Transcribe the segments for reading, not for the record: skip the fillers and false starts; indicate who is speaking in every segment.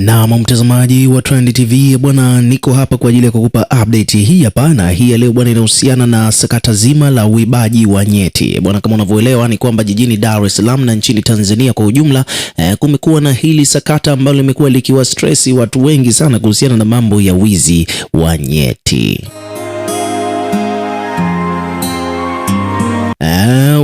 Speaker 1: Na mtazamaji wa Trend TV bwana, niko hapa kwa ajili ya kukupa update hii hapa, na hii ya leo bwana inahusiana na sakata zima la uibaji wa nyeti bwana. Kama unavyoelewa ni kwamba jijini Dar es Salaam na nchini Tanzania kwa ujumla kumekuwa na hili sakata ambalo limekuwa likiwa stress watu wengi sana kuhusiana na mambo ya wizi wa nyeti.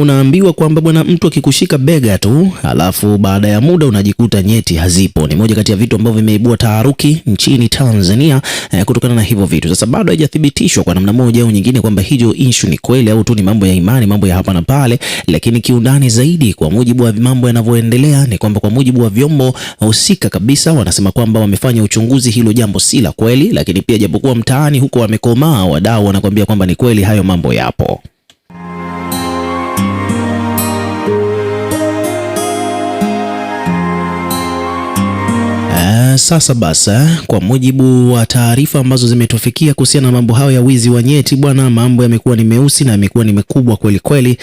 Speaker 1: Unaambiwa kwamba bwana, mtu akikushika bega tu alafu baada ya muda unajikuta nyeti hazipo. Ni moja kati ya vitu ambavyo vimeibua taharuki nchini Tanzania kutokana na hivyo vitu. Sasa bado haijathibitishwa kwa namna moja au nyingine kwamba hiyo issue ni kweli au tu ni mambo ya imani, mambo ya hapa na pale, lakini kiundani zaidi kwa mujibu wa mambo yanavyoendelea ni kwamba kwa mujibu wa vyombo husika kabisa wanasema kwamba wamefanya uchunguzi, hilo jambo si la kweli, lakini pia japokuwa mtaani huko wamekomaa, wadau wanakuambia kwamba ni kweli hayo mambo yapo. Sasa basi, kwa mujibu wa taarifa ambazo zimetufikia kuhusiana na mambo hayo ya wizi wa nyeti bwana, mambo yamekuwa ni meusi na yamekuwa ni makubwa kweli kweli.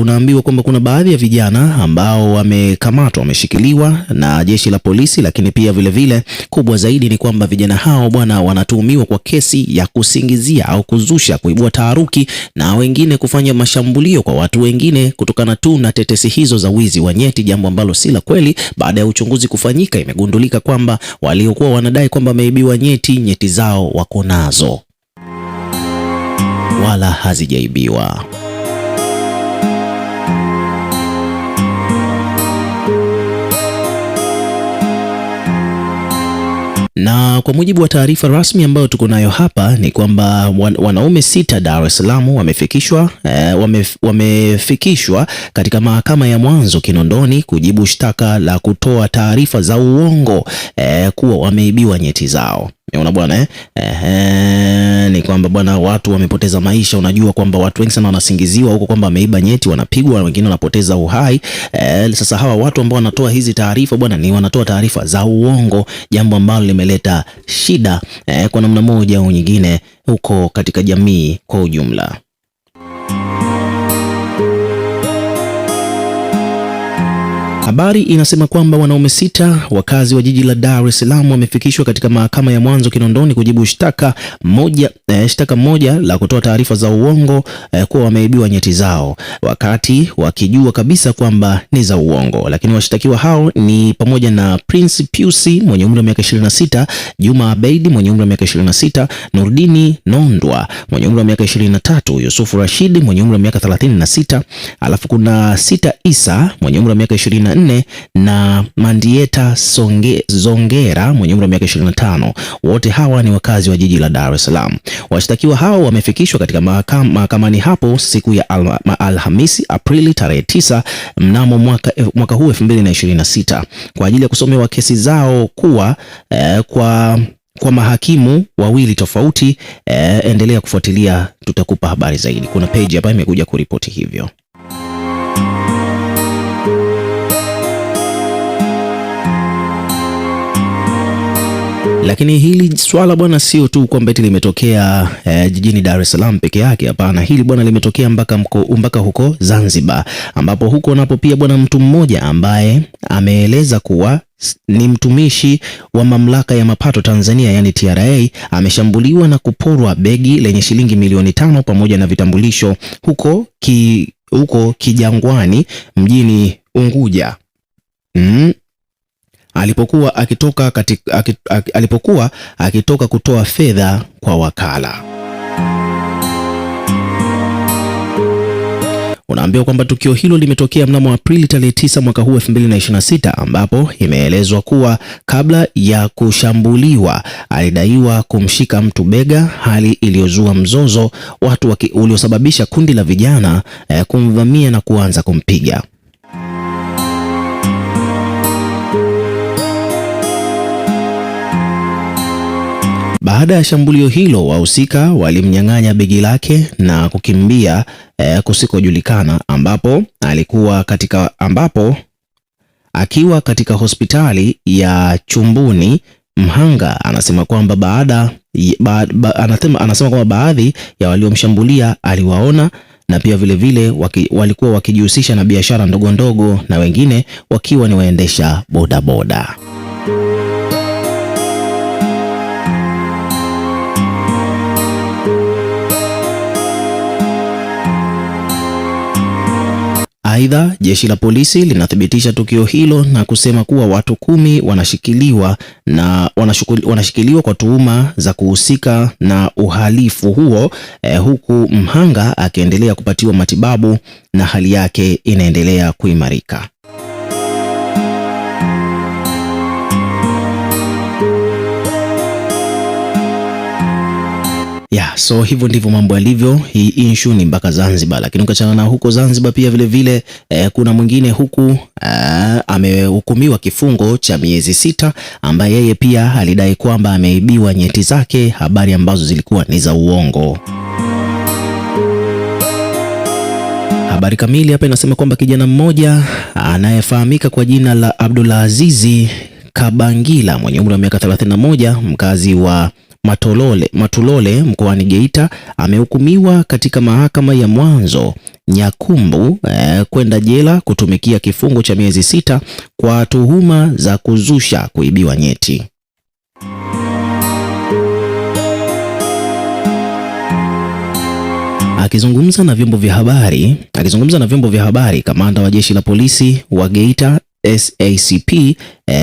Speaker 1: Unaambiwa kwamba kuna baadhi ya vijana ambao wamekamatwa, wameshikiliwa na jeshi la polisi, lakini pia vile vile kubwa zaidi ni kwamba vijana hao bwana wanatuhumiwa kwa kesi ya kusingizia au kuzusha, kuibua taharuki na wengine kufanya mashambulio kwa watu wengine kutokana tu na tetesi hizo za wizi wa nyeti, jambo ambalo si la kweli. Baada ya uchunguzi kufanyika, imegundulika kwamba waliokuwa wanadai kwamba wameibiwa nyeti zao wako nazo wala hazijaibiwa. Na kwa mujibu wa taarifa rasmi ambayo tuko nayo hapa ni kwamba wanaume 6 Dar es Salaam wamefikishwa katika mahakama ya mwanzo Kinondoni kujibu shtaka la kutoa taarifa za uongo kuwa wameibiwa nyeti zao. Unaona bwana ni kwamba bwana watu wamepoteza maisha. Unajua kwamba watu wengi sana wanasingiziwa huko kwamba wameiba nyeti, wanapigwa, wengine wanapoteza uhai. Sasa hawa watu ambao wanatoa hizi taarifa bwana ni wanatoa taarifa za uongo, jambo ambalo limeleta shida kwa namna moja au nyingine huko katika jamii kwa ujumla. Habari inasema kwamba wanaume 6 wakazi wa jiji la Dar es Salaam wamefikishwa katika mahakama ya mwanzo Kinondoni kujibu shtaka moja la kutoa taarifa za uongo kuwa wameibiwa nyeti zao, wakati wakijua kabisa kwamba ni za uongo. Lakini washtakiwa hao ni pamoja na Prince Piusi mwenye umri wa miaka 26, Juma Abeidi mwenye umri wa miaka 26, Nurdini Nondwa mwenye umri wa miaka 23, Yusufu Rashidi mwenye umri wa miaka 36, alafu kuna Sita Isa mwenye umri wa miaka 24 na Mandieta Zongera mwenye umri wa miaka 25. Wote hawa ni wakazi wa jiji la Dar es Salaam. Washtakiwa hao wamefikishwa katika mahakamani hapo siku ya Alhamisi Aprili tarehe 9 mnamo mwaka huu 2026 kwa ajili ya kusomewa kesi zao kwa mahakimu wawili tofauti. Endelea kufuatilia, tutakupa habari zaidi. Kuna page hapa imekuja kuripoti hivyo. Lakini hili swala bwana sio tu kwamba eti limetokea jijini Dar es Salaam peke yake. Hapana, hili bwana limetokea mpaka huko Zanzibar, ambapo huko napo pia bwana mtu mmoja ambaye ameeleza kuwa ni mtumishi wa mamlaka ya mapato Tanzania yani TRA ameshambuliwa na kuporwa begi lenye shilingi milioni 5 pamoja na vitambulisho huko Kijangwani mjini Unguja. Alipokuwa akitoka kutoa fedha kwa wakala. Unaambiwa kwamba tukio hilo limetokea mnamo Aprili tarehe 9 mwaka huu 2026, ambapo imeelezwa kuwa kabla ya kushambuliwa alidaiwa kumshika mtu bega, hali iliyozua mzozo uliosababisha kundi la vijana kumvamia na kuanza kumpiga. Baada ya shambulio hilo, wahusika walimnyang'anya begi lake na kukimbia kusikojulikana, ambapo akiwa katika hospitali ya Chumbuni. Mhanga anasema kwamba baadhi ya waliomshambulia aliwaona na pia vile walikuwa wakijihusisha na biashara ndogo ndogo na wengine wakiwa ni waendesha bodaboda. Aidha, jeshi la polisi linathibitisha tukio hilo na kusema kuwa watu 10 wanashikiliwa kwa tuhuma za kuhusika na uhalifu huo, huku mhanga akiendelea kupatiwa matibabu na hali yake inaendelea kuimarika. So hivyo ndivyo mambo yalivyo. Hii issue ni mpaka Zanzibar, lakini ukachana na huko Zanzibar pia vile kuna mwingine huku amehukumiwa kifungo cha miezi 6 ambaye yeye pia alidai kwamba ameibiwa nyeti zake, habari ambazo zilikuwa ni za uongo. Habari kamili hapa inasema kwamba kijana mmoja anayefahamika kwa jina la Abdulazizi Kabangila mwenye umri wa miaka 31, mkazi wa Matulole mkoani Geita, amehukumiwa katika mahakama ya mwanzo Nyakumbu kwenda jela kutumikia kifungo cha miezi 6 kwa tuhuma za kuzusha kuibiwa nyeti. Akizungumza na vyombo vya habari, kamanda wa jeshi la polisi wa Geita SACP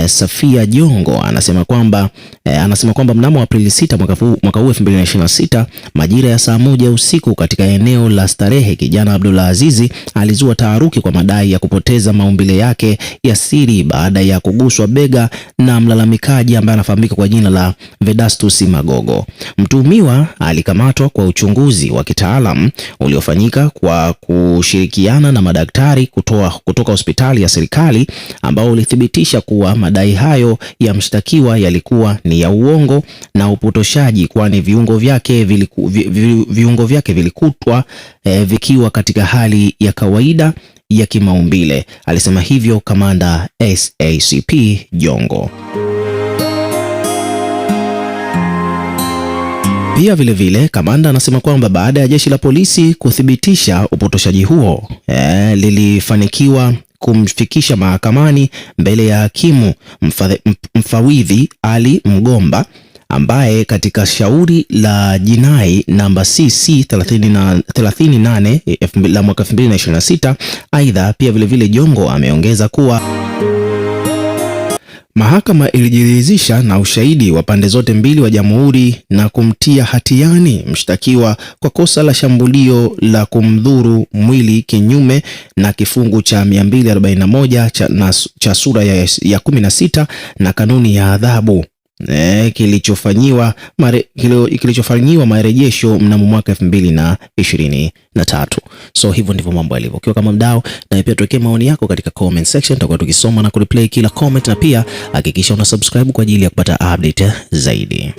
Speaker 1: Safia Jongo anasema kwamba mnamo Aprili 6 mwaka huu 2026 majira ya saa 1 usiku katika eneo la starehe, kijana Abdulazizi alizua taharuki kwa madai ya kupoteza maumbile yake ya siri baada ya kuguswa bega na mlalamikaji ambaye anafahamika kwa jina la Vedastus Magogo. Mtuhumiwa alikamatwa kwa uchunguzi wa kitaalamu uliofanyika kwa kushirikiana na madaktari kutoka hospitali ya serikali ambao ulithibitisha kuwa madai hayo ya mshtakiwa yalikuwa ni ya uongo na upotoshaji, kwani viungo vyake vilikutwa vikiwa katika hali ya kawaida ya kimaumbile. Alisema hivyo kamanda SACP Jongo. Pia vile kamanda anasema kwamba baada ya jeshi la polisi kuthibitisha upotoshaji huo, lilifanikiwa kumfikisha mahakamani mbele ya hakimu mfawidhi Ali Mgomba ambaye katika shauri la jinai namba CC 38 la mwaka 2026. Aidha pia vile Jongo ameongeza kuwa mahakama ilijiridhisha na ushahidi wa pande zote mbili wa jamhuri na kumtia hatiani mshtakiwa kwa kosa la shambulio la kumdhuru mwili kinyume na kifungu cha 241 cha sura ya 16 na kanuni ya adhabu kilichofanyiwa marejesho mnamo mwaka 2023. So hivyo ndivyo mambo yalivyo. Ukiwa kama mdau, na pia tuwekee maoni yako katika comment section, tutakuwa tukisoma na kureplay kila comment, na pia hakikisha una subscribe kwa ajili ya kupata update zaidi.